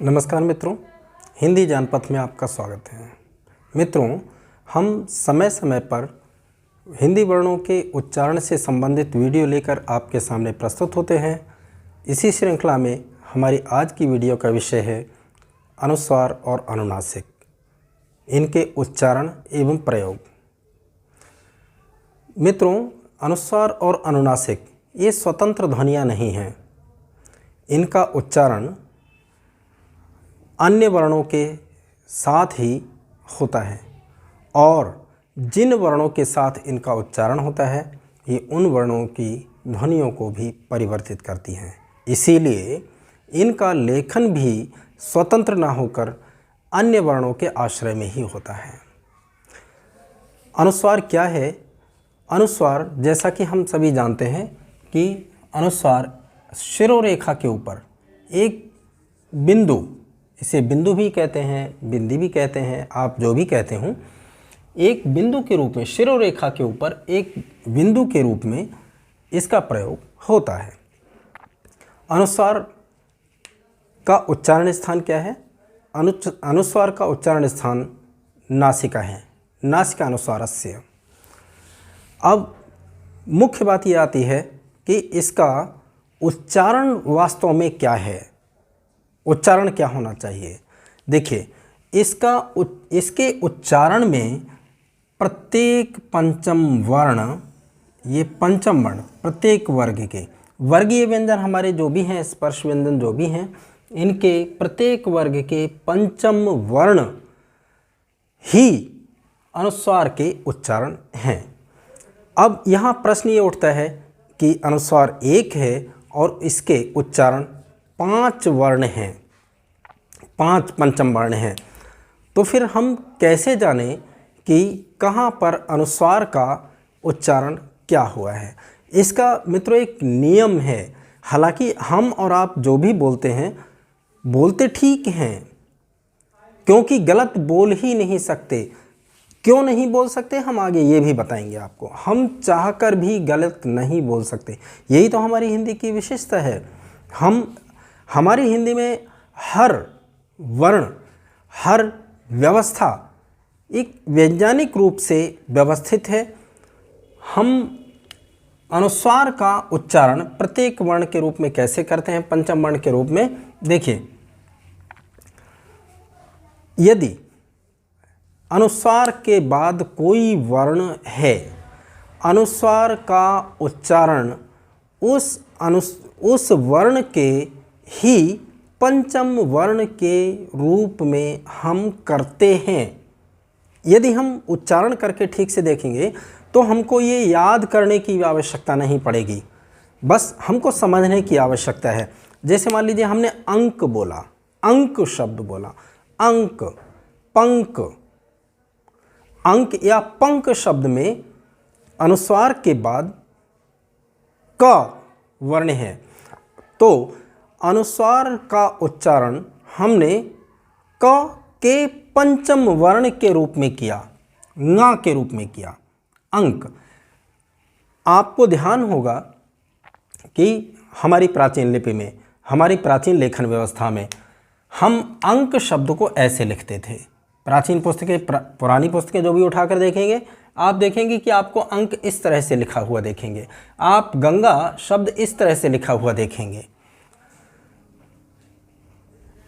नमस्कार मित्रों, हिंदी जानपथ में आपका स्वागत है। मित्रों, हम समय समय पर हिंदी वर्णों के उच्चारण से संबंधित वीडियो लेकर आपके सामने प्रस्तुत होते हैं। इसी श्रृंखला में हमारी आज की वीडियो का विषय है अनुस्वार और अनुनासिक, इनके उच्चारण एवं प्रयोग। मित्रों, अनुस्वार और अनुनासिक ये स्वतंत्र ध्वनियाँ नहीं हैं। इनका उच्चारण अन्य वर्णों के साथ ही होता है और जिन वर्णों के साथ इनका उच्चारण होता है ये उन वर्णों की ध्वनियों को भी परिवर्तित करती हैं। इसीलिए इनका लेखन भी स्वतंत्र ना होकर अन्य वर्णों के आश्रय में ही होता है। अनुस्वार क्या है? अनुस्वार, जैसा कि हम सभी जानते हैं कि अनुस्वार शिरोरेखा के ऊपर एक बिंदु, इसे बिंदु भी कहते हैं, बिंदी भी कहते हैं, आप जो भी कहते हो, एक बिंदु के रूप में, शिरोरेखा के ऊपर एक बिंदु के रूप में इसका प्रयोग होता है। अनुस्वार का उच्चारण स्थान क्या है? अनुस्वार का उच्चारण स्थान नासिका है, नासिकानुस्वारस्य। अब मुख्य बात ये आती है कि इसका उच्चारण वास्तव में क्या है, उच्चारण क्या होना चाहिए। देखिए, इसके उच्चारण में प्रत्येक पंचम वर्ण, ये पंचम वर्ण, प्रत्येक वर्ग के वर्गीय व्यंजन हमारे जो भी हैं, स्पर्श व्यंजन जो भी हैं, इनके प्रत्येक वर्ग के पंचम वर्ण ही अनुस्वार के उच्चारण हैं। अब यहाँ प्रश्न ये उठता है कि अनुस्वार एक है और इसके उच्चारण 5 वर्ण हैं, 5 पंचम वर्ण हैं, तो फिर हम कैसे जानें कि कहाँ पर अनुस्वार का उच्चारण क्या हुआ है? इसका मित्रों एक नियम है। हालांकि हम और आप जो भी बोलते हैं, बोलते ठीक हैं, क्योंकि गलत बोल ही नहीं सकते। क्यों नहीं बोल सकते, हम आगे ये भी बताएंगे आपको। हम चाहकर भी गलत नहीं बोल सकते, यही तो हमारी हिंदी की विशेषता है। हमारी हिंदी में हर वर्ण, हर व्यवस्था एक वैज्ञानिक रूप से व्यवस्थित है। हम अनुस्वार का उच्चारण प्रत्येक वर्ण के रूप में कैसे करते हैं, पंचम वर्ण के रूप में। देखिए, यदि अनुस्वार के बाद कोई वर्ण है, अनुस्वार का उच्चारण उस वर्ण के ही पंचम वर्ण के रूप में हम करते हैं। यदि हम उच्चारण करके ठीक से देखेंगे तो हमको ये याद करने की आवश्यकता नहीं पड़ेगी, बस हमको समझने की आवश्यकता है। जैसे मान लीजिए हमने अंक बोला, अंक शब्द बोला, अंक, पंक, अंक या पंक शब्द में अनुस्वार के बाद क वर्ण है, तो अनुस्वार का उच्चारण हमने क के पंचम वर्ण के रूप में किया, ङ के रूप में किया, अंक। आपको ध्यान होगा कि हमारी प्राचीन लिपि में, हमारी प्राचीन लेखन व्यवस्था में हम अंक शब्द को ऐसे लिखते थे। प्राचीन पुस्तकें, पुरानी पुस्तकें जो भी उठाकर देखेंगे, आप देखेंगे कि आपको अंक इस तरह से लिखा हुआ देखेंगे, आप गंगा शब्द इस तरह से लिखा हुआ देखेंगे।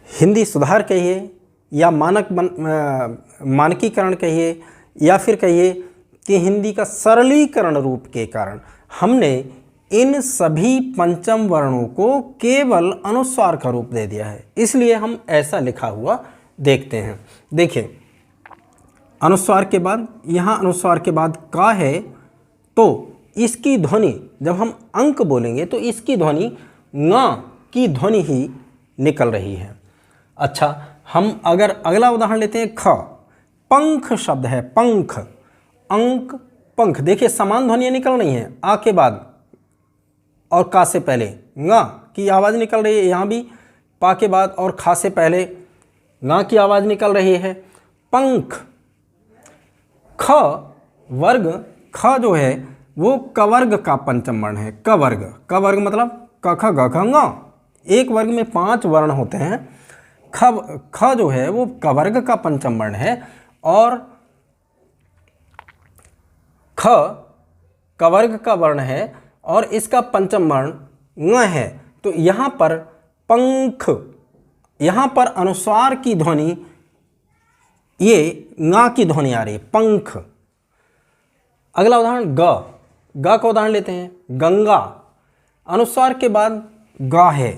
हिंदी सुधार कहिए या मानकीकरण कहिए, या फिर कहिए कि हिंदी का सरलीकरण रूप के कारण हमने इन सभी पंचम वर्णों को केवल अनुस्वार का रूप दे दिया है, इसलिए हम ऐसा लिखा हुआ देखते हैं। देखिए, अनुस्वार के बाद, यहाँ अनुस्वार के बाद का है, तो इसकी ध्वनि, जब हम अंक बोलेंगे तो इसकी ध्वनि ङ की ध्वनि ही निकल रही है। अच्छा, हम अगर अगला उदाहरण लेते हैं, ख, पंख शब्द है, पंख, अंक, पंख। देखिए, समान ध्वनियाँ निकल रही हैं, आ के बाद और का से पहले ङ की आवाज़ निकल रही है, यहाँ भी पा के बाद और खा से पहले ङ की आवाज़ निकल रही है। पंख, ख वर्ग, ख जो है वो कवर्ग का पंचम वर्ण है। कवर्ग, कवर्ग मतलब क ख ग घ ङ। एक वर्ग में 5 वर्ण होते हैं। ख जो है वो कवर्ग का पंचम वर्ण है और ख कवर्ग का वर्ण है और इसका पंचम वर्ण ङ है। तो यहाँ पर पंख, यहाँ पर अनुस्वार की ध्वनि, ये ङ की ध्वनि आ रही है, पंख। अगला उदाहरण ग, ग का उदाहरण लेते हैं। गंगा, अनुस्वार के बाद ग है,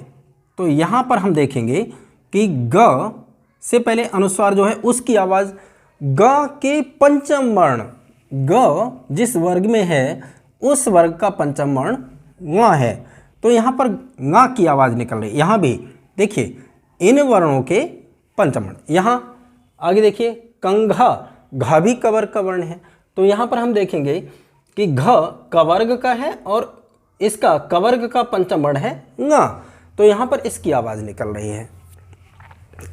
तो यहाँ पर हम देखेंगे कि ग से पहले अनुस्वार जो है उसकी आवाज़ ग के पंचम वर्ण, ग जिस वर्ग में है उस वर्ग का पंचम वर्ण ङ है, तो यहाँ पर ङ की आवाज़ निकल रही है। यहाँ भी देखिए इन वर्णों के पंचम वर्ण। यहाँ आगे देखिए कंघा, घ भी कवर्ग का वर्ण है, तो यहाँ पर हम देखेंगे कि घ कवर्ग का है और इसका कवर्ग का पंचम वर्ण है ङ, तो यहाँ पर इसकी आवाज़ निकल रही है,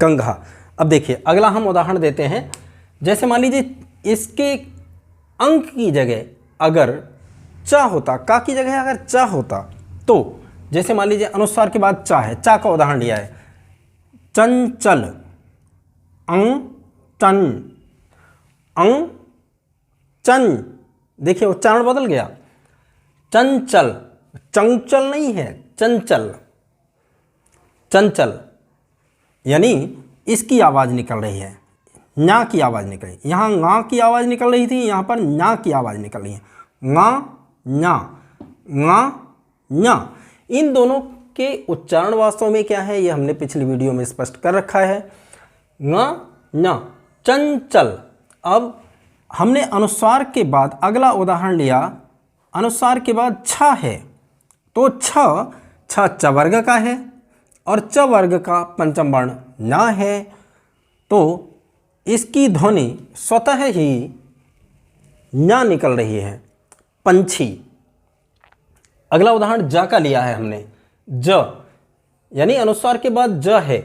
कंघा। अब देखिए अगला हम उदाहरण देते हैं। जैसे मान लीजिए इसके अंक की जगह अगर च होता, का की जगह अगर च होता, तो जैसे मान लीजिए अनुस्वार के बाद चा है, चा का उदाहरण लिया है। चंचल, अंग चन, अंग चन, देखिए उच्चारण बदल गया। चंचल, चंचल नहीं है, चंचल, चंचल, यानी इसकी आवाज़ निकल रही है, ञा की आवाज़ निकल रही है। यहाँ ङ की आवाज़ निकल रही थी, यहाँ पर ञा की आवाज़ निकल रही है। ङ ञा, ङ ञा। इन दोनों के उच्चारण वास्तव में क्या है ये हमने पिछली वीडियो में स्पष्ट कर रखा है। ङ ञ, चंचल। अब हमने अनुस्वार के बाद अगला उदाहरण लिया, अनुस्वार के बाद छ है, तो छ च वर्ग का है और च वर्ग का पंचम वर्ण न है, तो इसकी ध्वनि स्वतः ही न निकल रही है, पंछी। अगला उदाहरण ज का लिया है हमने, ज यानी अनुस्वार के बाद ज है,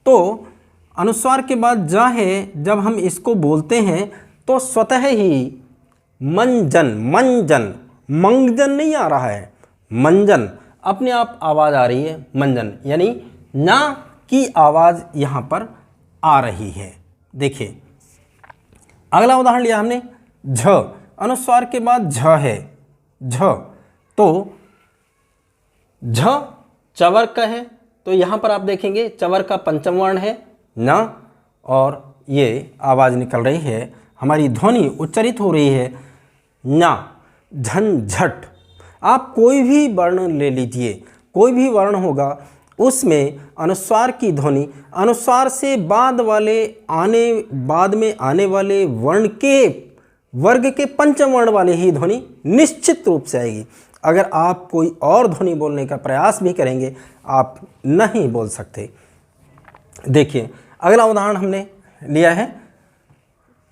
तो अनुस्वार के बाद ज है, जब हम इसको बोलते हैं तो स्वतः ही मंजन, मंजन, मंगजन नहीं आ रहा है, मंजन अपने आप आवाज़ आ रही है, मंजन, यानी ना की आवाज़ यहाँ पर आ रही है। देखिए अगला उदाहरण लिया हमने झ, अनुस्वार के बाद झ है, झ, तो झ चवर्ग का है, तो यहाँ पर आप देखेंगे चवर्ग का पंचम वर्ण है न, और ये आवाज़ निकल रही है, हमारी ध्वनि उच्चरित हो रही है ना, झंझट। आप कोई भी वर्ण ले लीजिए, कोई भी वर्ण होगा उसमें अनुस्वार की ध्वनि अनुस्वार से बाद में आने वाले वर्ण के वर्ग के पंचम वर्ण वाले ही ध्वनि निश्चित रूप से आएगी। अगर आप कोई और ध्वनि बोलने का प्रयास भी करेंगे आप नहीं बोल सकते। देखिए अगला उदाहरण हमने लिया है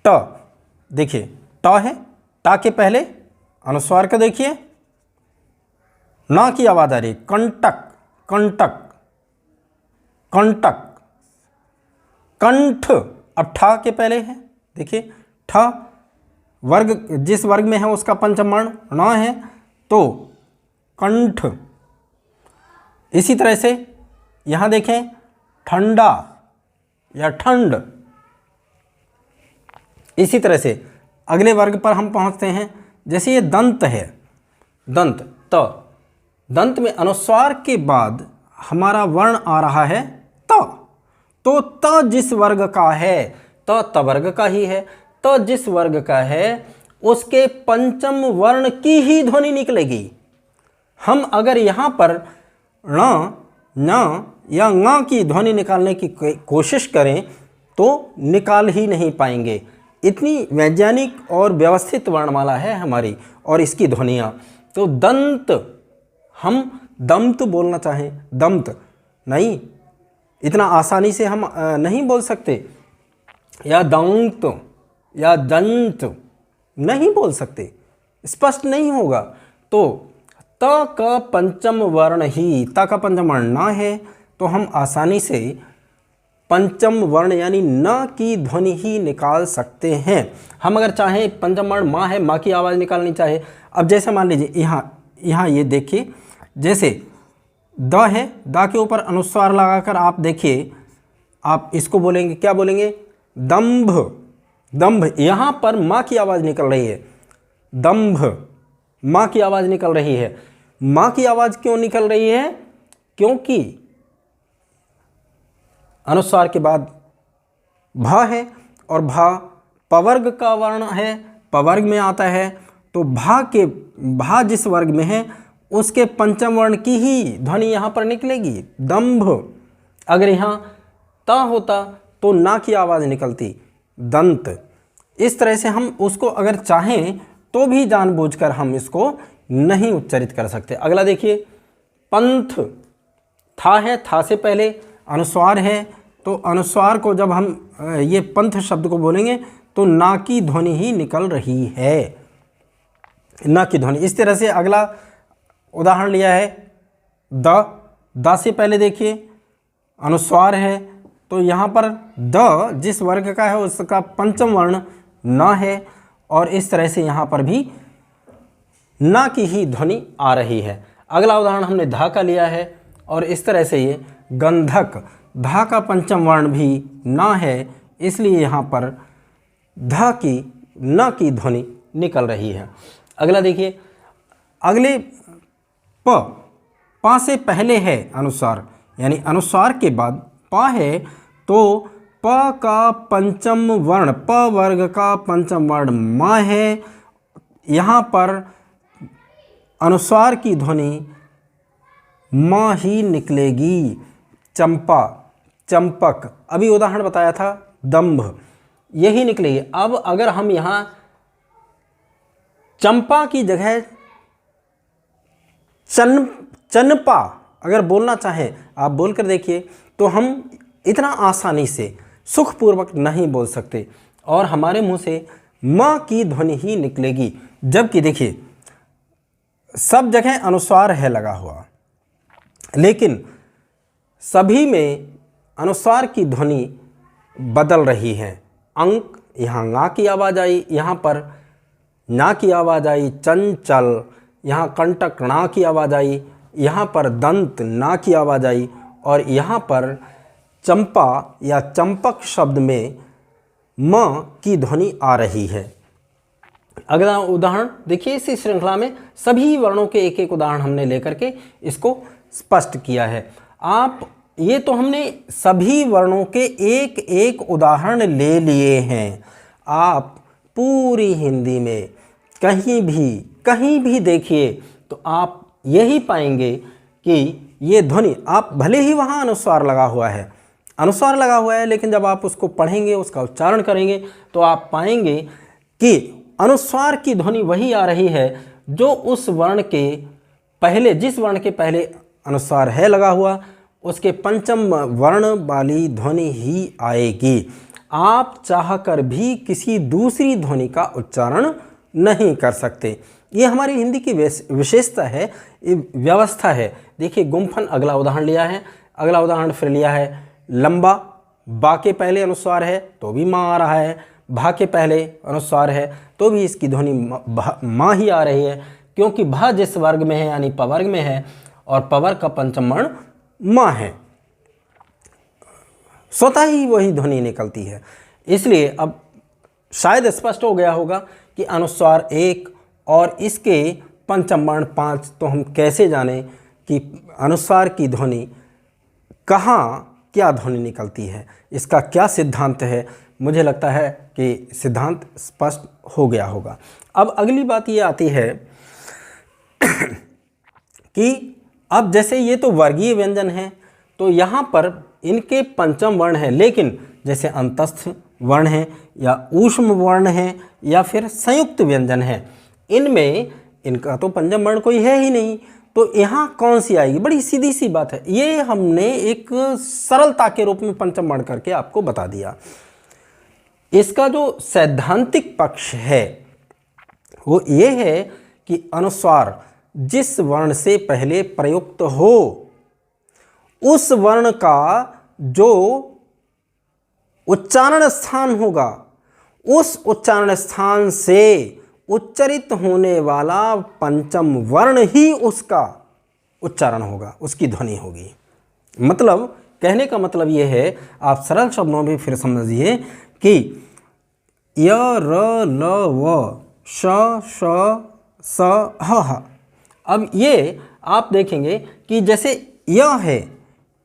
ट। देखिए ट है, टा के पहले अनुस्वार का देखिए ना की आवाज़ आ रही, कंटक, कंटक, कंटक, कंठ। अब ठा के पहले है, देखिए ठा वर्ग जिस वर्ग में है उसका पंचम वर्ण न है, तो कंठ। इसी तरह से यहाँ देखें ठंडा या ठंड। इसी तरह से अगले वर्ग पर हम पहुँचते हैं, जैसे ये दंत है, दंत, त, दंत में अनुस्वार के बाद हमारा वर्ण आ रहा है त, तो त जिस वर्ग का है, त वर्ग का ही है, त जिस वर्ग का है उसके पंचम वर्ण की ही ध्वनि निकलेगी। हम अगर यहाँ पर ण, न या ङ की ध्वनि निकालने की कोशिश करें तो निकाल ही नहीं पाएंगे। इतनी वैज्ञानिक और व्यवस्थित वर्णमाला है हमारी और इसकी ध्वनियाँ। तो दंत, हम दंत बोलना चाहें, दंत नहीं, इतना आसानी से हम नहीं बोल सकते, या दंत या दंत नहीं बोल सकते, स्पष्ट नहीं होगा। तो त का पंचम वर्ण ही, त का पंचम वर्ण ना है, तो हम आसानी से पंचम वर्ण यानी न की ध्वनि ही निकाल सकते हैं। हम अगर चाहें, पंचम वर्ण माँ है, माँ की आवाज़ निकालनी चाहे, अब जैसे मान लीजिए यहाँ ये देखिए, जैसे द है, द के ऊपर अनुस्वार लगाकर आप देखिए, आप इसको बोलेंगे, क्या बोलेंगे, दंभ, दंभ। यहाँ पर माँ की आवाज़ निकल रही है, दंभ, माँ की आवाज़ निकल रही है। माँ की आवाज़ क्यों निकल रही है? क्योंकि अनुस्वार के बाद भा है और भा पवर्ग का वर्ण है, पवर्ग में आता है, तो भा जिस वर्ग में है उसके पंचम वर्ण की ही ध्वनि यहाँ पर निकलेगी, दंभ। अगर यहाँ ता होता तो ना की आवाज़ निकलती, दंत। इस तरह से हम उसको अगर चाहें तो भी जानबूझकर हम इसको नहीं उच्चारित कर सकते। अगला देखिए, पंथ, था है, था से पहले अनुस्वार है, तो अनुस्वार को जब हम ये पंथ शब्द को बोलेंगे तो ना की ध्वनि ही निकल रही है, ना की ध्वनि। इस तरह से अगला उदाहरण लिया है, द से पहले देखिए अनुस्वार है, तो यहाँ पर द जिस वर्ग का है उसका पंचम वर्ण न है, और इस तरह से यहाँ पर भी ना की ही ध्वनि आ रही है। अगला उदाहरण हमने धा का लिया है, और इस तरह से ये गंधक, धा का पंचम वर्ण भी ना है, इसलिए यहाँ पर धा की न की ध्वनि निकल रही है। अगला देखिए, अगले पा से पहले है अनुस्वार, यानी अनुस्वार के बाद पा है, तो प का पंचम वर्ण, प वर्ग का पंचम वर्ण मा है, यहाँ पर अनुस्वार की ध्वनि माँ ही निकलेगी। चंपा, चंपक, अभी उदाहरण बताया था दंभ, यही निकलेगी। अब अगर हम यहाँ चंपा की जगह चनपा अगर बोलना चाहें, आप बोलकर देखिए, तो हम इतना आसानी से सुखपूर्वक नहीं बोल सकते और हमारे मुंह से माँ की ध्वनि ही निकलेगी। जबकि देखिए सब जगह अनुस्वार है लगा हुआ, लेकिन सभी में अनुस्वार की ध्वनि बदल रही है। अंक, यहाँ ङा की आवाज़ आई, यहाँ पर ना की आवाज़ आई। चंचल, यहाँ कंटक णा की आवाज़ आई, यहाँ पर दंत ना की आवाज़ आई, और यहाँ पर चंपा या चंपक शब्द में म की ध्वनि आ रही है। अगला उदाहरण देखिए, इसी श्रृंखला में सभी वर्णों के एक एक उदाहरण हमने लेकर के इसको स्पष्ट किया है। आप ये तो हमने सभी वर्णों के एक एक उदाहरण ले लिए हैं। आप पूरी हिंदी में कहीं भी देखिए तो आप यही पाएंगे कि ये ध्वनि, आप भले ही वहाँ अनुस्वार लगा हुआ है, लेकिन जब आप उसको पढ़ेंगे, उसका उच्चारण करेंगे, तो आप पाएंगे कि अनुस्वार की ध्वनि वही आ रही है जो उस वर्ण के पहले, जिस वर्ण के पहले अनुस्वार है लगा हुआ, उसके पंचम वर्ण वाली ध्वनि ही आएगी। आप चाहकर भी किसी दूसरी ध्वनि का उच्चारण नहीं कर सकते। ये हमारी हिंदी की विशेषता है, व्यवस्था है। देखिए गुम्फन अगला उदाहरण लिया है, अगला उदाहरण फिर लिया है लंबा, बा के पहले अनुस्वार है तो भी माँ आ रहा है, भा के पहले अनुस्वार है तो भी इसकी ध्वनि माँ ही आ रही है, क्योंकि भा जिस वर्ग में है यानी पवर्ग में है और पवर्ग का पंचम वर्ण माँ है, स्वतः ही वही ध्वनि निकलती है। इसलिए अब शायद स्पष्ट हो गया होगा कि अनुस्वार 1 और इसके पंचम वर्ण 5, तो हम कैसे जानें कि अनुस्वार की ध्वनि कहाँ क्या ध्वनि निकलती है, इसका क्या सिद्धांत है। मुझे लगता है कि सिद्धांत स्पष्ट हो गया होगा। अब अगली बात ये आती है कि अब जैसे ये तो वर्गीय व्यंजन है, तो यहाँ पर इनके पंचम वर्ण हैं, लेकिन जैसे अंतस्थ वर्ण है या ऊष्म वर्ण है या फिर संयुक्त व्यंजन है, इनमें इनका तो पंचम वर्ण कोई है ही नहीं, तो यहाँ कौन सी आएगी? बड़ी सीधी सी बात है, ये हमने एक सरलता के रूप में पंचम वर्ण करके आपको बता दिया। इसका जो सैद्धांतिक पक्ष है वो ये है कि अनुस्वार जिस वर्ण से पहले प्रयुक्त हो, उस वर्ण का जो उच्चारण स्थान होगा, उस उच्चारण स्थान से उच्चरित होने वाला पंचम वर्ण ही उसका उच्चारण होगा, उसकी ध्वनि होगी। मतलब कहने का मतलब ये है, आप सरल शब्दों में फिर समझिए कि य र ल व श श स ह ह। अब ये आप देखेंगे कि जैसे य है,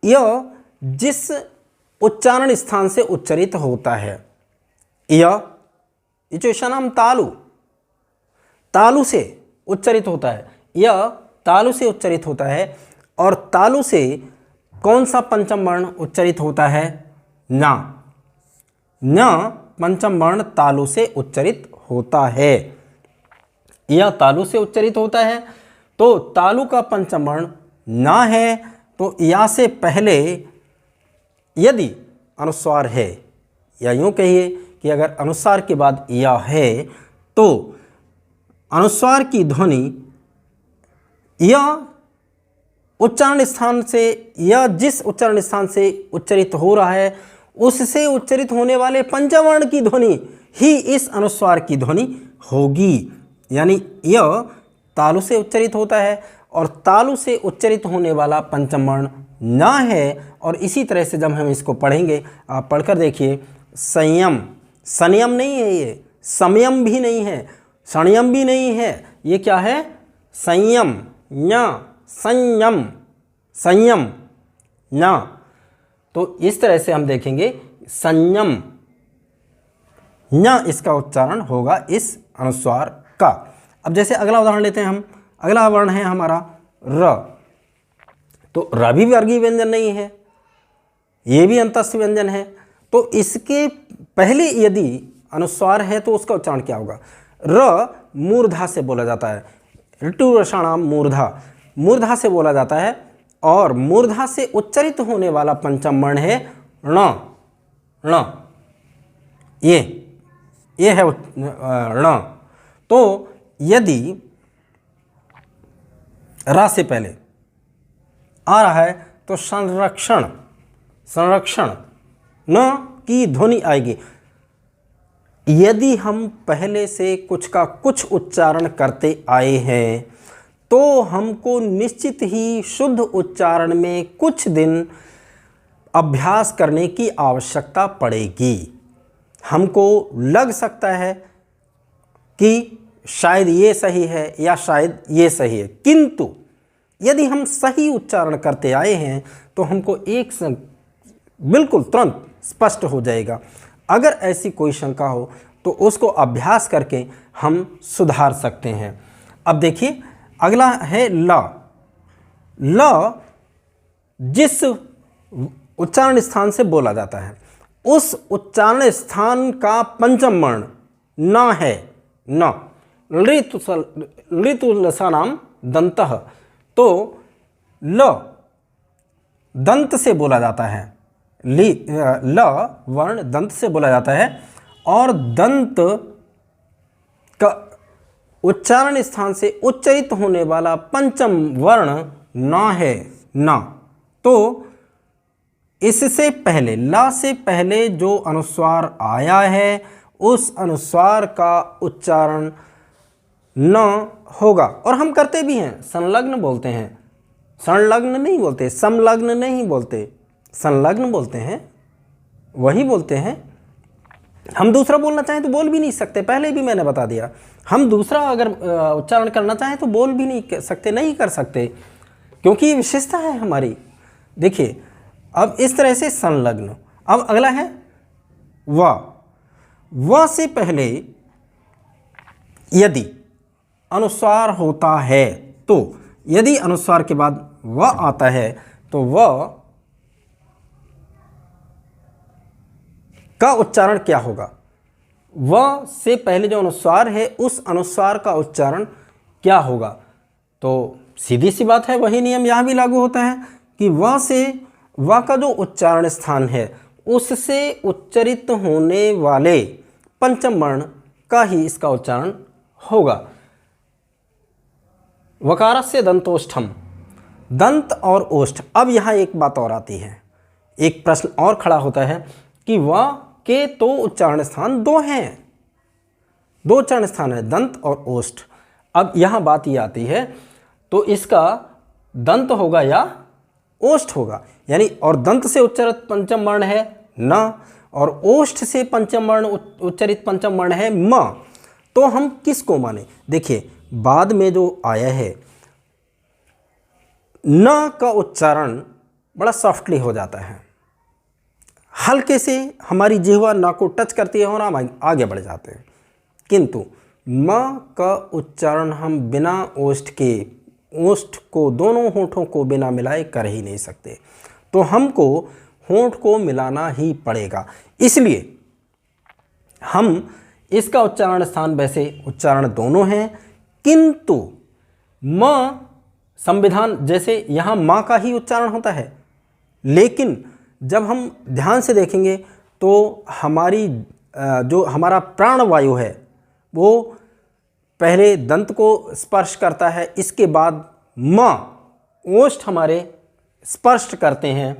य जिस उच्चारण स्थान से उच्चरित होता है, नाम तालु, तालु से उच्चरित होता है, यह तालु से उच्चरित होता है। और तालु से कौन सा पंचम वर्ण उच्चरित होता है? न। न पंचम वर्ण तालु से उच्चरित होता है, यह तालु से उच्चरित होता है। तो तालु का पंचम वर्ण न है, तो या से पहले यदि अनुस्वार है, या यूं कहिए कि अगर अनुस्वार के बाद या है तो अनुस्वार की ध्वनि या उच्चारण स्थान से, या जिस उच्चारण स्थान से उच्चरित हो रहा है उससे उच्चरित होने वाले पंचम वर्ण की ध्वनि ही इस अनुस्वार की ध्वनि होगी। यानी यह तालु से उच्चरित होता है और तालु से उच्चरित होने वाला पंचम वर्ण न है। और इसी तरह से जब हम इसको पढ़ेंगे, आप पढ़कर देखिए, संयम, संयम नहीं है ये, समयम भी नहीं है, संयम भी नहीं है, ये क्या है? संयम, ञ, संयम, संयम न। तो इस तरह से हम देखेंगे संयम न इसका उच्चारण होगा इस अनुस्वार का। अब जैसे अगला उदाहरण लेते हैं हम, अगला वर्ण है हमारा र। तो र भी वर्गीय व्यंजन नहीं है, ये भी अंतस्थ व्यंजन है। तो इसके पहले यदि अनुस्वार है तो उसका उच्चारण क्या होगा? र मूर्धा से बोला जाता है, ऋतु रसाणाम मूर्धा, मूर्धा से बोला जाता है। और मूर्धा से उच्चरित होने वाला पंचम वर्ण है ण, ण, ये है ण। तो यदि रा से पहले आ रहा है तो संरक्षण, संरक्षण न की ध्वनि आएगी। यदि हम पहले से कुछ का कुछ उच्चारण करते आए हैं तो हमको निश्चित ही शुद्ध उच्चारण में कुछ दिन अभ्यास करने की आवश्यकता पड़ेगी। हमको लग सकता है कि शायद ये सही है या शायद ये सही है, किंतु यदि हम सही उच्चारण करते आए हैं तो हमको एक बिल्कुल तुरंत स्पष्ट हो जाएगा। अगर ऐसी कोई शंका हो तो उसको अभ्यास करके हम सुधार सकते हैं। अब देखिए अगला है ल। ल जिस उच्चारण स्थान से बोला जाता है उस उच्चारण स्थान का पंचम वर्ण न है, न। ऋतुलसानाम दंतः, तो ल दंत से बोला जाता है, ल वर्ण दंत से बोला जाता है। और दंत का उच्चारण स्थान से उच्चरित होने वाला पंचम वर्ण न है, न। तो इससे पहले, ला से पहले जो अनुस्वार आया है उस अनुस्वार का उच्चारण न होगा। और हम करते भी हैं, संलग्न बोलते हैं, संलग्न नहीं बोलते, समलग्न नहीं बोलते, संलग्न बोलते हैं, वही बोलते हैं। हम दूसरा बोलना चाहें तो बोल भी नहीं सकते, पहले भी मैंने बता दिया। हम दूसरा अगर उच्चारण करना चाहें तो बोल भी नहीं सकते, नहीं कर सकते, क्योंकि ये विशेषता है हमारी। देखिए अब इस तरह से संलग्न। अब अगला है व। व से पहले यदि अनुस्वार होता है, तो यदि अनुस्वार के बाद व आता है तो व का उच्चारण क्या होगा? व से पहले जो अनुस्वार है उस अनुस्वार का उच्चारण क्या होगा? तो सीधी सी बात है, वही नियम यहाँ भी लागू होता है कि व से, व का जो उच्चारण स्थान है उससे उच्चरित होने वाले पंचम वर्ण का ही इसका उच्चारण होगा। वकारस्य दंतोष्ठम, दंत और ओष्ठ। अब यहाँ एक बात और आती है, एक प्रश्न और खड़ा होता है कि वह के तो उच्चारण स्थान दो हैं, दो उच्चारण स्थान है, दंत और ओष्ठ। अब यहाँ बात ये आती है, तो इसका दंत होगा या ओष्ठ होगा, यानी और दंत से उच्चारित पंचम वर्ण है न, और ओष्ठ से पंचम वर्ण उच्चारित पंचम वर्ण है म। तो हम किसको माने? देखिए बाद में जो आया है न का उच्चारण बड़ा सॉफ्टली हो जाता है, हल्के से हमारी जिह्वा न को टच करती है और हम आगे बढ़ जाते हैं, किंतु म का उच्चारण हम बिना ओष्ठ के, ओष्ठ को दोनों होठों को बिना मिलाए कर ही नहीं सकते, तो हमको होंठ को मिलाना ही पड़ेगा। इसलिए हम इसका उच्चारण स्थान वैसे उच्चारण दोनों हैं, किंतु म संविधान जैसे यहाँ माँ का ही उच्चारण होता है, लेकिन जब हम ध्यान से देखेंगे तो हमारी जो हमारा प्राणवायु है वो पहले दंत को स्पर्श करता है, इसके बाद माँ ओष्ठ हमारे स्पर्श करते हैं,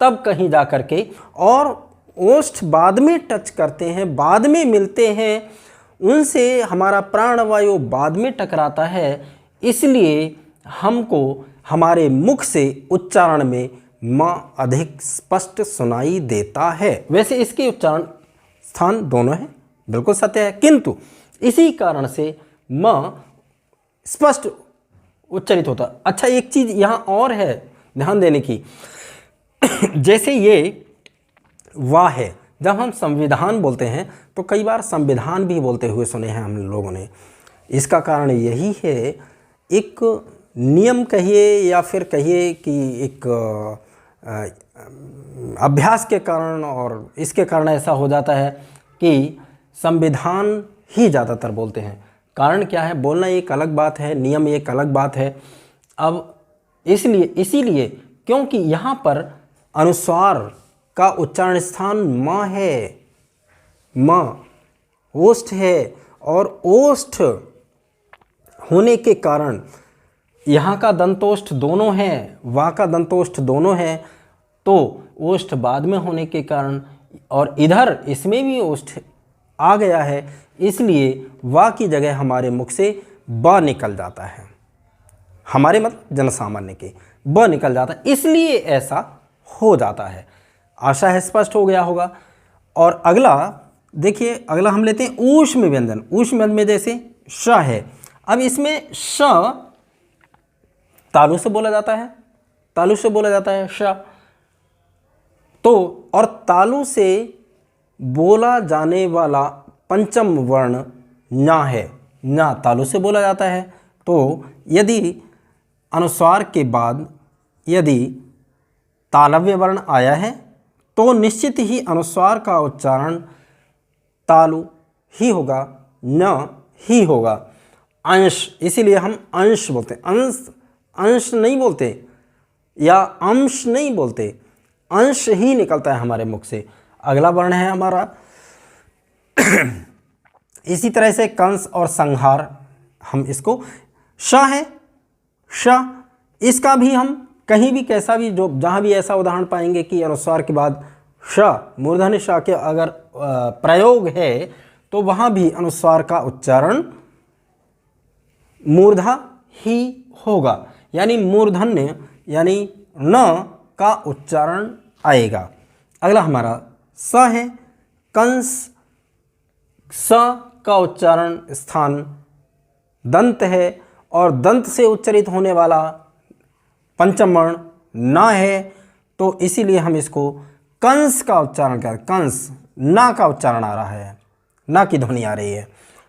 तब कहीं जा कर के, और ओष्ठ बाद में टच करते हैं, बाद में मिलते हैं, उनसे हमारा प्राणवायु बाद में टकराता है। इसलिए हमको हमारे मुख से उच्चारण में म अधिक स्पष्ट सुनाई देता है। वैसे इसके उच्चारण स्थान दोनों हैं, बिल्कुल सत्य है, किंतु इसी कारण से म स्पष्ट उच्चारित होता। अच्छा एक चीज़ यहाँ और है ध्यान देने की, जैसे ये वाह है, जब हम संविधान बोलते हैं तो कई बार संविधान भी बोलते हुए सुने हैं हम लोगों ने। इसका कारण यही है, एक नियम कहिए या फिर कहिए कि एक अभ्यास के कारण, और इसके कारण ऐसा हो जाता है कि संविधान ही ज़्यादातर बोलते हैं। कारण क्या है? बोलना एक अलग बात है, नियम एक अलग बात है। अब इसीलिए क्योंकि यहाँ पर अनुस्वार का उच्चारण स्थान म है, म ओष्ठ है, और ओष्ठ होने के कारण यहाँ का दंतोष्ठ दोनों हैं, वा का दंतोष्ठ दोनों हैं, तो ओष्ठ बाद में होने के कारण, और इधर इसमें भी ओष्ठ आ गया है, इसलिए वा की जगह हमारे मुख से ब निकल जाता है, हमारे मतलब जनसामान्य के ब निकल जाता है, इसलिए ऐसा हो जाता है। आशा है स्पष्ट हो गया होगा। और अगला देखिए, अगला हम लेते हैं ऊष्म व्यंजन। ऊष्म व्यंजन में जैसे श है, अब इसमें श तालु से बोला जाता है, तालु से बोला जाता है श, तो और तालु से बोला जाने वाला पंचम वर्ण ना है, ना तालु से बोला जाता है। तो यदि अनुस्वार के बाद यदि तालव्य वर्ण आया है तो निश्चित ही अनुस्वार का उच्चारण तालु ही होगा, न ही होगा। अंश, इसीलिए हम अंश बोलते हैं, अंश नहीं बोलते या अंश नहीं बोलते, अंश ही निकलता है हमारे मुख से। अगला वर्ण है हमारा इसी तरह से कंस और संहार, हम इसको श है, श, इसका भी हम कहीं भी कैसा भी, जो जहाँ भी ऐसा उदाहरण पाएंगे कि अनुस्वार के बाद श, मूर्धन्य श के अगर प्रयोग है तो वहाँ भी अनुस्वार का उच्चारण मूर्धा ही होगा, यानी मूर्धन्य यानी न का उच्चारण आएगा। अगला हमारा स है, कंस, स का उच्चारण स्थान दंत है, और दंत से उच्चारित होने वाला पंचम वर्ण ना है, तो इसीलिए हम इसको कंस का उच्चारण कर, कंस ना का उच्चारण आ रहा है, ना की ध्वनि आ रही है।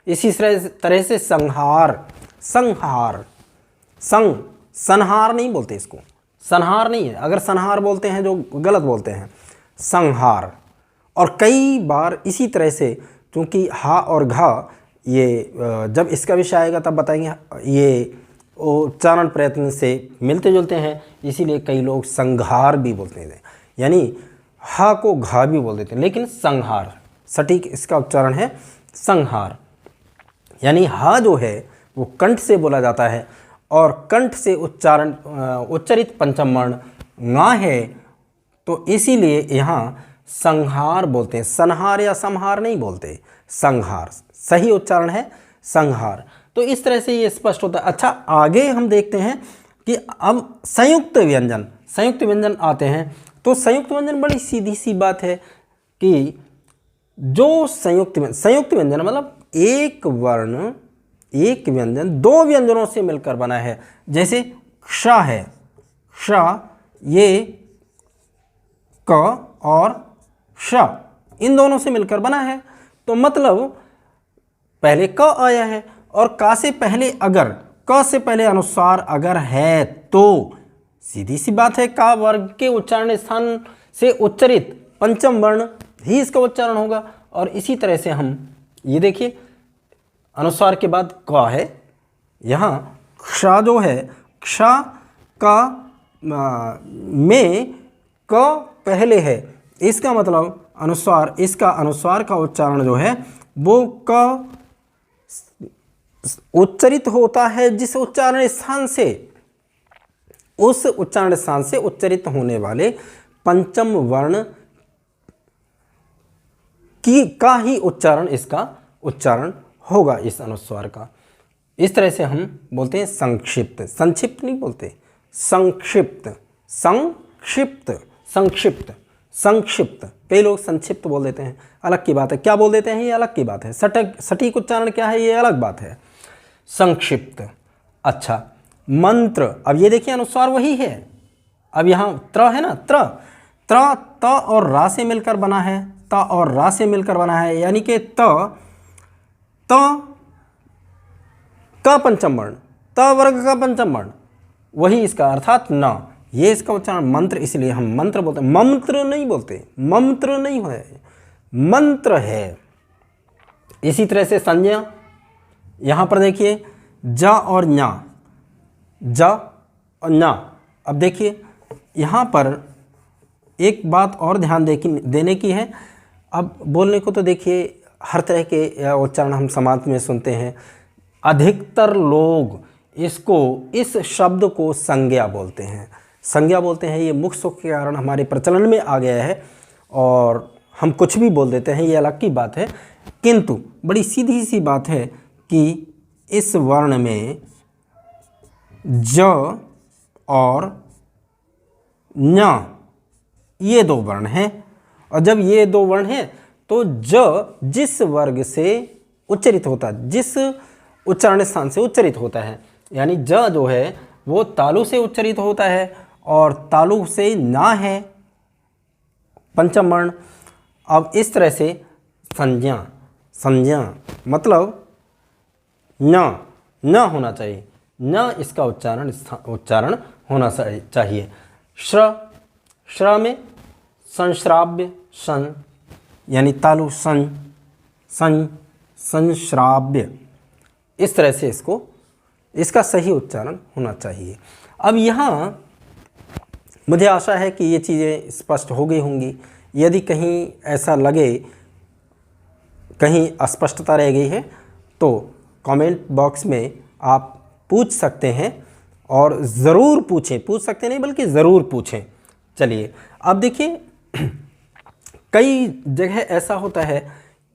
इसी तरह से संहार, संहार, संहार नहीं बोलते इसको, संहार नहीं है, अगर संहार बोलते हैं जो गलत बोलते हैं, संहार। और कई बार इसी तरह से, क्योंकि हा और घा ये जब इसका विषय आएगा तब बताएंगे, ये उच्चारण प्रयत्न से मिलते जुलते हैं, इसीलिए कई लोग संहार भी बोलते हैं, यानी हा को घा भी बोल देते हैं, लेकिन संहार सटीक इसका उच्चारण है संहार। यानी हा जो है वो कंठ से बोला जाता है, और कंठ से उच्चारित पंचम वर्ण ङा है, तो इसीलिए यहाँ संहार बोलते हैं, संहार या संहार नहीं बोलते, संहार सही उच्चारण है, संहार। तो इस तरह से ये स्पष्ट होता है। अच्छा, आगे हम देखते हैं कि अब संयुक्त व्यंजन आते हैं। तो संयुक्त व्यंजन बड़ी सीधी सी बात है कि जो संयुक्त व्यंजन मतलब एक वर्ण, एक व्यंजन दो व्यंजनों से मिलकर बना है। जैसे क्ष है, क्ष, ये क और श इन दोनों से मिलकर बना है। तो मतलब पहले क आया है और का से पहले अगर, क से पहले अनुस्वार अगर है तो सीधी सी बात है का वर्ग के उच्चारण स्थान से उच्चरित पंचम वर्ण ही इसका उच्चारण होगा। और इसी तरह से हम ये देखिए, अनुस्वार के बाद क है, यहाँ क्ष जो है, क्ष का में क पहले है, इसका मतलब अनुस्वार, इसका अनुस्वार का उच्चारण जो है वो क उच्चरित होता है जिस उच्चारण स्थान से, उस उच्चारण स्थान से उच्चरित होने वाले पंचम वर्ण का ही उच्चारण, इसका उच्चारण होगा इस अनुस्वार का। इस तरह से हम बोलते हैं संक्षिप्त, संक्षिप्त नहीं बोलते, संक्षिप्त, संक्षिप्त, संक्षिप्त, संक्षिप्त। कई लोग संक्षिप्त बोल देते हैं, अलग की बात है। क्या बोल देते हैं ये अलग की बात है, सटीक उच्चारण क्या है ये अलग बात है। संक्षिप्त। अच्छा, मंत्र, अब ये देखिए अनुस्वार वही है। अब यहाँ त्र है ना, त्र, त्र त और रा से मिलकर बना है, त और रा से मिलकर बना है, यानी कि त का पंचम वर्ण, त वर्ग का पंचम वर्ण वही इसका, अर्थात न, ये इसका उच्चारण मंत्र, इसलिए हम मंत्र बोलते हैं, मंत्र नहीं बोलते, मंत्र नहीं है, मंत्र है। इसी तरह से संज्ञा, यहाँ पर देखिए ज और ञा, ज और ञा। अब देखिए यहाँ पर एक बात और ध्यान देने की है। अब बोलने को तो देखिए हर तरह के उच्चारण हम समाज में सुनते हैं, अधिकतर लोग इसको, इस शब्द को संज्ञा बोलते हैं, संज्ञा बोलते हैं। ये मुख सुख के कारण हमारे प्रचलन में आ गया है और हम कुछ भी बोल देते हैं, ये अलग की बात है। किंतु बड़ी सीधी सी बात है कि इस वर्ण में ज और ञ ये दो वर्ण हैं, और जब ये दो वर्ण हैं तो ज जिस वर्ग से उच्चरित होता है, जिस उच्चारण स्थान से उच्चरित होता है, यानी ज जो है वो तालु से उच्चरित होता है और तालु से ना है पंचम वर्ण। अब इस तरह से संज्ञा, संज्ञा मतलब न होना चाहिए, न इसका उच्चारण होना चाहिए। श्र में संश्राव्य, सन यानी तालु, संश्राव्य, इस तरह से इसका सही उच्चारण होना चाहिए। अब यहाँ मुझे आशा है कि ये चीज़ें स्पष्ट हो गई होंगी। यदि कहीं ऐसा लगे, कहीं अस्पष्टता रह गई है तो कमेंट बॉक्स में आप पूछ सकते हैं, और ज़रूर पूछें, पूछ सकते नहीं बल्कि ज़रूर पूछें। चलिए अब देखिए, कई जगह ऐसा होता है,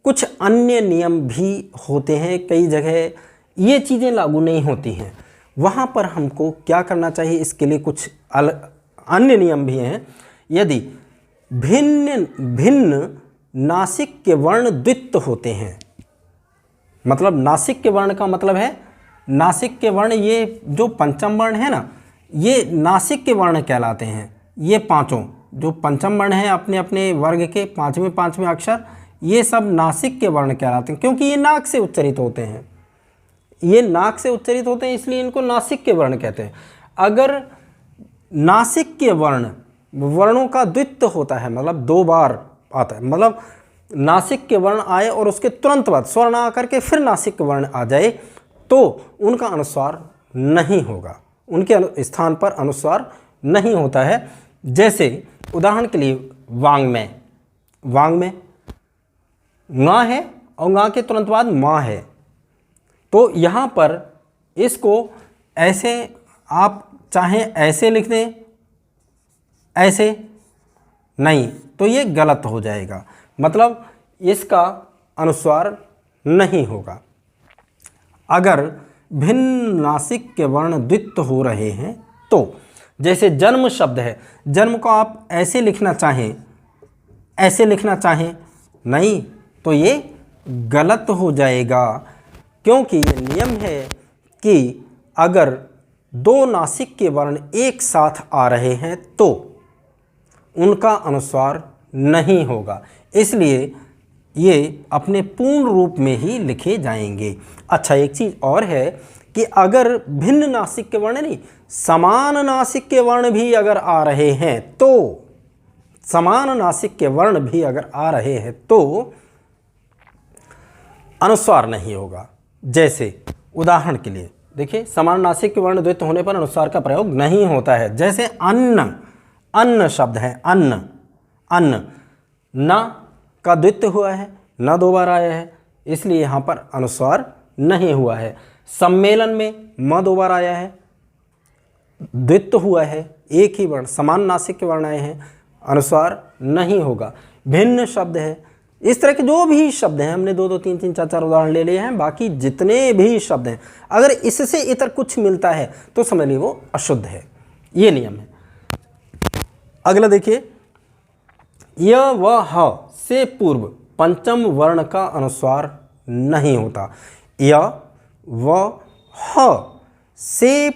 कुछ अन्य नियम भी होते हैं, कई जगह ये चीज़ें लागू नहीं होती हैं। वहाँ पर हमको क्या करना चाहिए, इसके लिए कुछ अन्य नियम भी हैं। यदि भिन्न नासिक के वर्ण द्वित्व होते हैं, मतलब नासिक के वर्ण का मतलब है, नासिक के वर्ण ये जो पंचम वर्ण है ना, ये नासिक के वर्ण कहलाते हैं। ये पांचों जो पंचम वर्ण हैं अपने अपने वर्ग के पांचवें अक्षर, ये सब नासिक के वर्ण कहलाते हैं, क्योंकि ये नाक से उच्चरित होते हैं, ये नाक से उच्चरित होते हैं, इसलिए इनको नासिक के वर्ण कहते हैं। अगर नासिक के वर्णों का द्वित्व होता है, मतलब दो बार आता है, मतलब नासिक के वर्ण आए और उसके तुरंत बाद स्वर्ण आकर के फिर नासिक के वर्ण आ जाए, तो उनका अनुस्वार नहीं होगा, उनके स्थान पर अनुस्वार नहीं होता है। जैसे उदाहरण के लिए वांग्मय, वांग्मय ङा है और ङा के तुरंत बाद माँ है, तो यहाँ पर इसको ऐसे आप चाहें ऐसे लिख दें, ऐसे नहीं तो ये गलत हो जाएगा, मतलब इसका अनुस्वार नहीं होगा। अगर भिन्न नासिक के वर्ण द्वित्व हो रहे हैं तो, जैसे जन्म शब्द है, जन्म को आप ऐसे लिखना चाहें, ऐसे लिखना चाहें, नहीं तो ये गलत हो जाएगा, क्योंकि ये नियम है कि अगर दो नासिक के वर्ण एक साथ आ रहे हैं तो उनका अनुस्वार नहीं होगा, इसलिए ये अपने पूर्ण रूप में ही लिखे जाएंगे। अच्छा, एक चीज़ और है कि अगर भिन्न नासिक के वर्ण नहीं, समान नासिक के वर्ण भी अगर आ रहे हैं तो, समान नासिक के वर्ण भी अगर आ रहे हैं तो अनुस्वार नहीं होगा। जैसे उदाहरण के लिए देखिए, समान नासिक के वर्ण द्वित्व होने पर अनुस्वार का प्रयोग नहीं होता है। जैसे अन्न, अन्न शब्द है, अन्न, अन्न, न का द्वित्व हुआ है, न दो बार आया है, इसलिए यहाँ पर अनुस्वार नहीं हुआ है। सम्मेलन में म दो बार आया है, द्वित्व हुआ है, एक ही वर्ण, समान नासिक के वर्ण आए हैं, अनुस्वार नहीं होगा। भिन्न शब्द है, इस तरह के जो भी शब्द हैं, हमने दो दो तीन तीन चार चार उदाहरण ले लिए हैं, बाकी जितने भी शब्द हैं अगर इससे इतर कुछ मिलता है तो समझ लीजिए वो अशुद्ध है, ये नियम है। अगला देखिए, य व ह से पूर्व पंचम वर्ण का अनुस्वार नहीं होता। य व ह से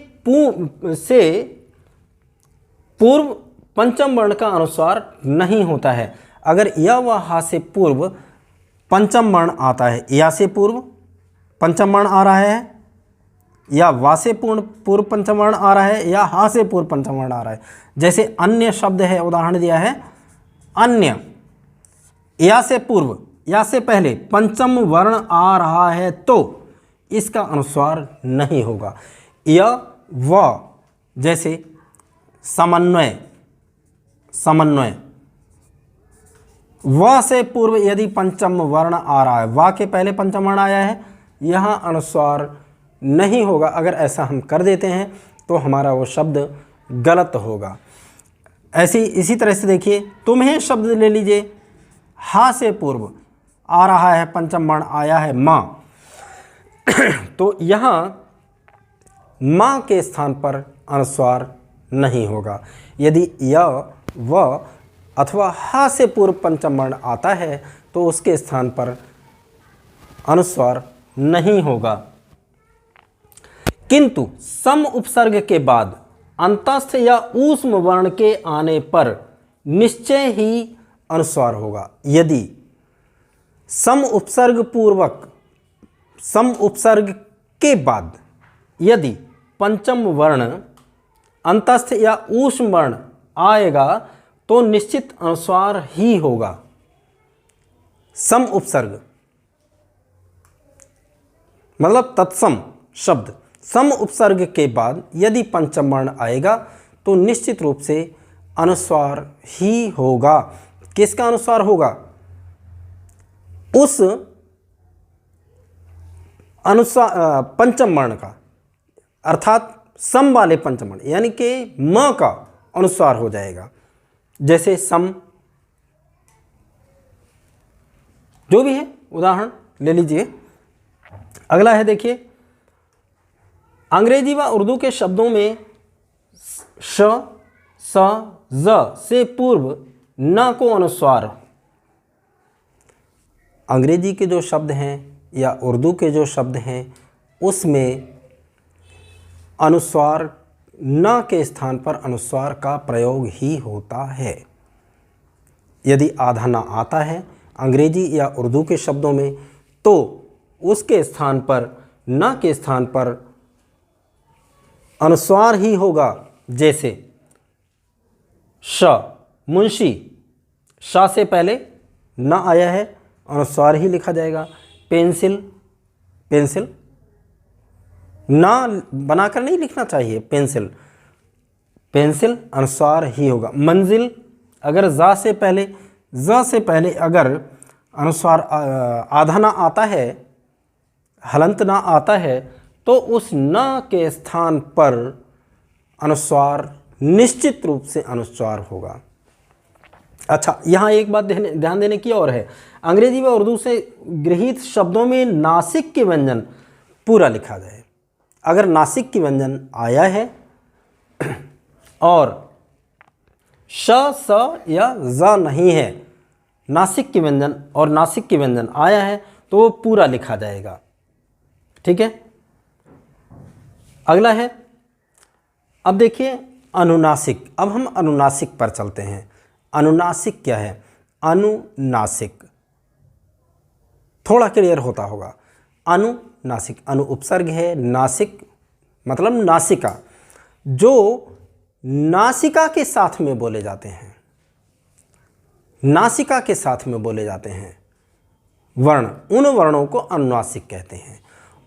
पूर्व पंचम वर्ण का अनुस्वार नहीं होता है। अगर य व ह से पूर्व पंचम वर्ण आता है, या से पूर्व पंचम वर्ण आ रहा है, या वा से पूर्व पंचम वर्ण आ रहा है, या हा से पूर्व पंचम वर्ण आ रहा है। जैसे अन्य शब्द है, उदाहरण दिया है अन्य, या से पूर्व, या से पहले पंचम वर्ण आ रहा है तो इसका अनुस्वार नहीं होगा। य व, जैसे समन्वय, समन्वय, व से पूर्व यदि पंचम वर्ण आ रहा है, वा के पहले पंचम वर्ण आया है, यहाँ अनुस्वार नहीं होगा। अगर ऐसा हम कर देते हैं तो हमारा वो शब्द गलत होगा। इसी तरह से देखिए, तुम्हें शब्द ले लीजिए, हा से पूर्व आ रहा है, पंचम वर्ण आया है माँ, तो यहाँ माँ के स्थान पर अनुस्वार नहीं होगा। यदि य व अथवा हा से पूर्व पंचम वर्ण आता है तो उसके स्थान पर अनुस्वार नहीं होगा। किंतु सम उपसर्ग के बाद अंतस्थ या ऊष्म वर्ण के आने पर निश्चय ही अनुस्वार होगा। यदि सम उपसर्ग पूर्वक, सम उपसर्ग के बाद यदि पंचम वर्ण अंतस्थ या ऊष्म वर्ण आएगा तो निश्चित अनुस्वार ही होगा। सम उपसर्ग मतलब तत्सम शब्द, सम उपसर्ग के बाद यदि पंचम वर्ण आएगा तो निश्चित रूप से अनुस्वार ही होगा। किसका अनुस्वार होगा? उस अनुस्वार पंचम वर्ण का, अर्थात सम वाले पंचम वर्ण, यानी कि म का अनुस्वार हो जाएगा। जैसे सम, जो भी है उदाहरण ले लीजिए। अगला है देखिए, अंग्रेजी व उर्दू के शब्दों में श, स, ज से पूर्व न को अनुस्वार। अंग्रेजी के जो शब्द हैं या उर्दू के जो शब्द हैं उसमें अनुस्वार न के स्थान पर अनुस्वार का प्रयोग ही होता है। यदि आधा न आता है अंग्रेजी या उर्दू के शब्दों में तो उसके स्थान पर, न के स्थान पर अनुस्वार ही होगा। जैसे श, मुंशी, श से पहले न आया है, अनुस्वार ही लिखा जाएगा। पेंसिल, पेंसिल ना बनाकर नहीं लिखना चाहिए, पेंसिल, पेंसिल अनुस्वार ही होगा। मंजिल, अगर ज से पहले अगर अनुस्वार आधा ना आता है, हलंत ना आता है तो उस न के स्थान पर अनुस्वार निश्चित रूप से अनुस्वार होगा। अच्छा, यहाँ एक बात ध्यान देने की और है, अंग्रेजी व उर्दू से गृहीत शब्दों में नासिक के व्यंजन पूरा लिखा जाए। अगर नासिक की व्यंजन आया है और श, स या ज नहीं है, नासिक की व्यंजन और नासिक की व्यंजन आया है तो वो पूरा लिखा जाएगा। ठीक है, अगला है, अब देखिए अनुनासिक। अब हम अनुनासिक पर चलते हैं। अनुनासिक क्या है? अनुनासिक थोड़ा क्लियर होता होगा। अनुनासिक, अनु उपसर्ग है, नासिक मतलब नासिका, जो नासिका के साथ में बोले जाते हैं, नासिका के साथ में बोले जाते हैं वर्ण, उन वर्णों को अनुनासिक कहते हैं।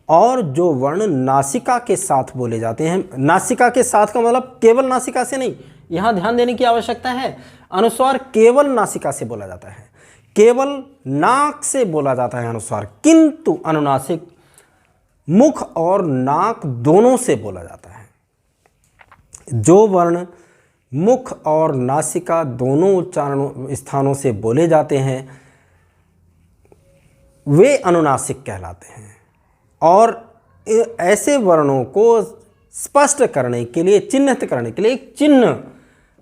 और जो वर्ण नासिका के साथ बोले जाते हैं, नासिका के साथ का मतलब केवल नासिका से नहीं, यहाँ ध्यान देने की आवश्यकता है, अनुस्वार केवल नासिका से बोला जाता है, केवल नाक से बोला जाता है अनुस्वार, किंतु अनुनासिक मुख और नाक दोनों से बोला जाता है। जो वर्ण मुख और नासिका दोनों उच्चारण स्थानों से बोले जाते हैं वे अनुनासिक कहलाते हैं। और ऐसे वर्णों को स्पष्ट करने के लिए, चिन्हित करने के लिए एक चिन्ह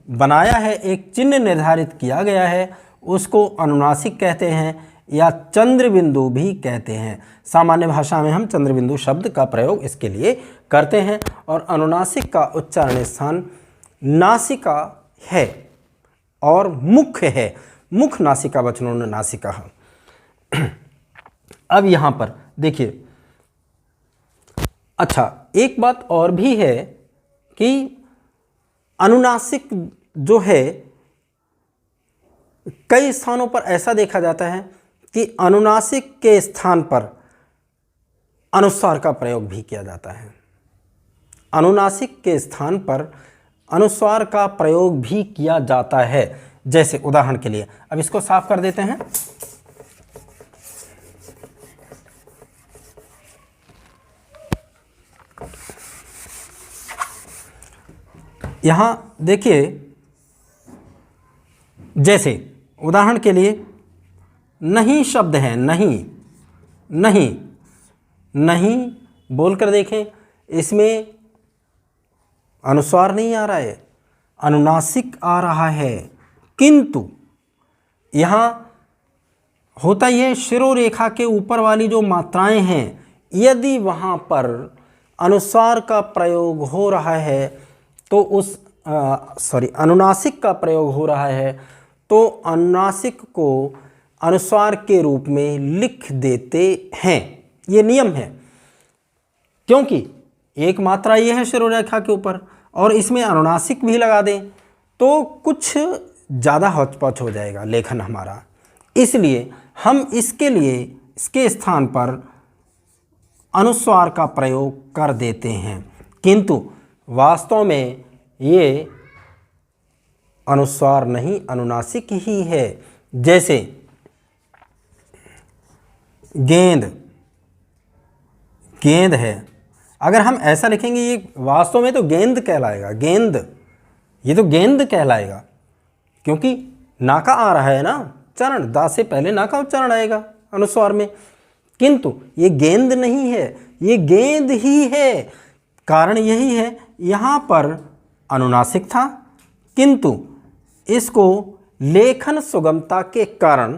बनाया है, एक चिन्ह निर्धारित किया गया है, उसको अनुनासिक कहते हैं या चंद्रबिंदु भी कहते हैं। सामान्य भाषा में हम चंद्रबिंदु शब्द का प्रयोग इसके लिए करते हैं। और अनुनासिक का उच्चारण स्थान नासिका है और मुख है, मुख नासिका वचनों ने नासिका। अब यहाँ पर देखिए, अच्छा एक बात और भी है कि अनुनासिक जो है कई स्थानों पर ऐसा देखा जाता है कि अनुनासिक के स्थान पर अनुस्वार का प्रयोग भी किया जाता है। अनुनासिक के स्थान पर अनुस्वार का प्रयोग भी किया जाता है। जैसे उदाहरण के लिए, अब इसको साफ कर देते हैं। यहां देखिए, जैसे उदाहरण के लिए नहीं शब्द है, नहीं, नहीं, नहीं बोलकर देखें, इसमें अनुस्वार नहीं आ रहा है, अनुनासिक आ रहा है, किंतु यहाँ होता यह शिरोरेखा के ऊपर वाली जो मात्राएं हैं, यदि वहाँ पर अनुस्वार का प्रयोग हो रहा है तो उस अनुनासिक का प्रयोग हो रहा है तो अनुनासिक को अनुस्वार के रूप में लिख देते हैं। ये नियम है, क्योंकि एक मात्रा ये है शिरोरेखा के ऊपर और इसमें अनुनासिक भी लगा दें तो कुछ ज़्यादा हौच-पौच हो जाएगा लेखन हमारा। इसलिए हम इसके लिए इसके स्थान पर अनुस्वार का प्रयोग कर देते हैं, किंतु वास्तव में ये अनुस्वार नहीं, अनुनासिक ही है। जैसे गेंद, गेंद है, अगर हम ऐसा लिखेंगे ये वास्तव में तो गेंद कहलाएगा, गेंद, ये तो गेंद कहलाएगा, क्योंकि नाका आ रहा है ना उच्चारण, दा से पहले नाका उच्चारण आएगा अनुस्वार में, किंतु ये गेंद नहीं है, ये गेंद ही है। कारण यही है, यहाँ पर अनुनासिक था, किंतु इसको लेखन सुगमता के कारण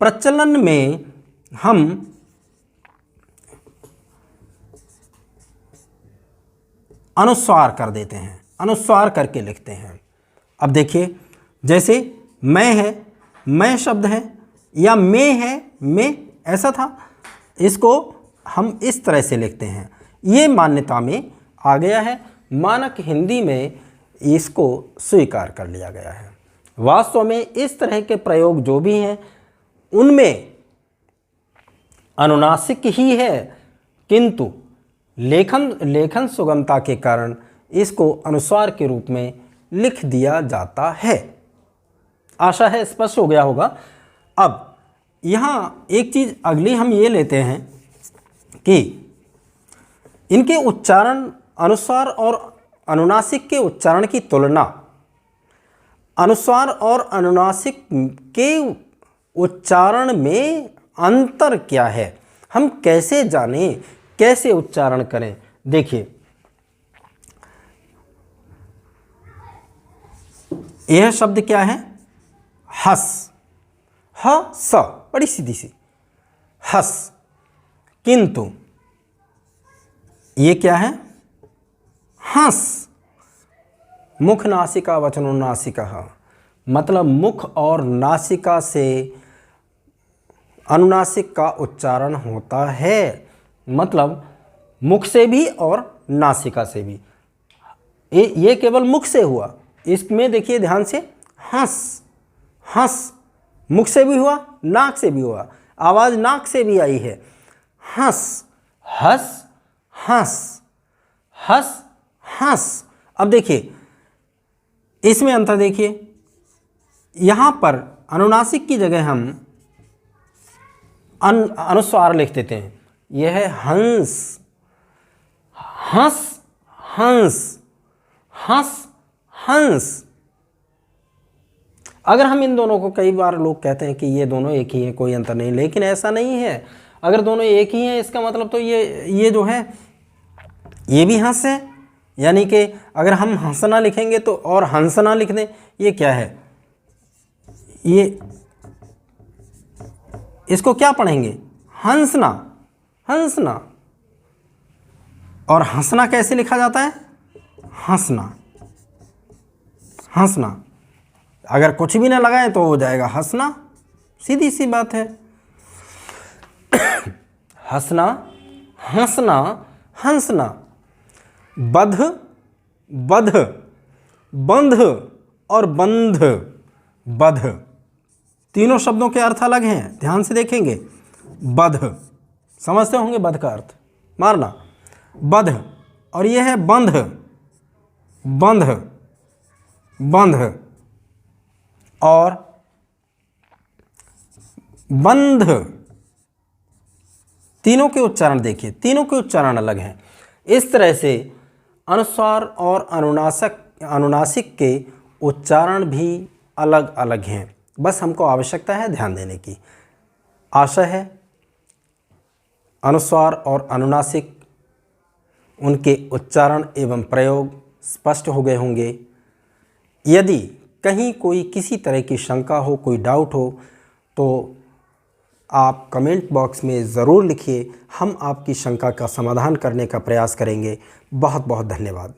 प्रचलन में हम अनुस्वार कर देते हैं, अनुस्वार करके लिखते हैं। अब देखिए, जैसे मैं है, मैं शब्द है, या मैं है, मैं ऐसा था, इसको हम इस तरह से लिखते हैं। ये मान्यता में आ गया है, मानक हिंदी में इसको स्वीकार कर लिया गया है। वास्तव में इस तरह के प्रयोग जो भी हैं उनमें अनुनासिक ही है, किंतु लेखन सुगमता के कारण इसको अनुस्वार के रूप में लिख दिया जाता है। आशा है स्पष्ट हो गया होगा। अब यहाँ एक चीज़ अगली हम ये लेते हैं कि इनके उच्चारण, अनुस्वार और अनुनासिक के उच्चारण की तुलना अनुस्वार और अनुनासिक के उच्चारण में अंतर क्या है, हम कैसे जानें, कैसे उच्चारण करें। देखिए, यह शब्द क्या है, हस, ह स, बड़ी सीधी सी हस। किंतु ये क्या है, हंस। मुख नासिका वचनोन्नासिका, मतलब मुख और नासिका से अनुनासिक का उच्चारण होता है, मतलब मुख से भी और नासिका से भी। ये केवल मुख से हुआ, इसमें देखिए ध्यान से, हंस, हंस मुख से भी हुआ, नाक से भी हुआ, आवाज़ नाक से भी आई है, हंस, हस, हंस, हस, हंस। अब देखिए इसमें अंतर देखिए, यहाँ पर अनुनासिक की जगह हम अनुस्वार लिख देते हैं। यह है हंस, हंस, हंस, हंस, हंस। अगर हम इन दोनों को, कई बार लोग कहते हैं कि ये दोनों एक ही हैं, कोई अंतर नहीं, लेकिन ऐसा नहीं है। अगर दोनों एक ही हैं इसका मतलब तो ये जो है ये भी हंस है, यानी कि अगर हम हंसना लिखेंगे तो और हंसना लिख दें, ये क्या है, ये इसको क्या पढ़ेंगे, हंसना, हंसना। और हंसना कैसे लिखा जाता है, हंसना, हंसना। अगर कुछ भी ना लगाएं तो हो जाएगा हंसना, सीधी सी बात है। हंसना, हंसना, हंसना। बध, बध, बंध और बंध, बध, तीनों शब्दों के अर्थ अलग हैं, ध्यान से देखेंगे। बध, समझते होंगे बध का अर्थ, मारना, बध। और यह है बंध, बंध, बंध और बंध। तीनों के उच्चारण देखिए, तीनों के उच्चारण अलग हैं। इस तरह से अनुस्वार और अनुनासिक के उच्चारण भी अलग अलग हैं, बस हमको आवश्यकता है ध्यान देने की। आशा है अनुस्वार और अनुनासिक, उनके उच्चारण एवं प्रयोग स्पष्ट हो गए होंगे। यदि कहीं कोई किसी तरह की शंका हो, कोई डाउट हो, तो आप कमेंट बॉक्स में ज़रूर लिखिए, हम आपकी शंका का समाधान करने का प्रयास करेंगे। बहुत बहुत धन्यवाद।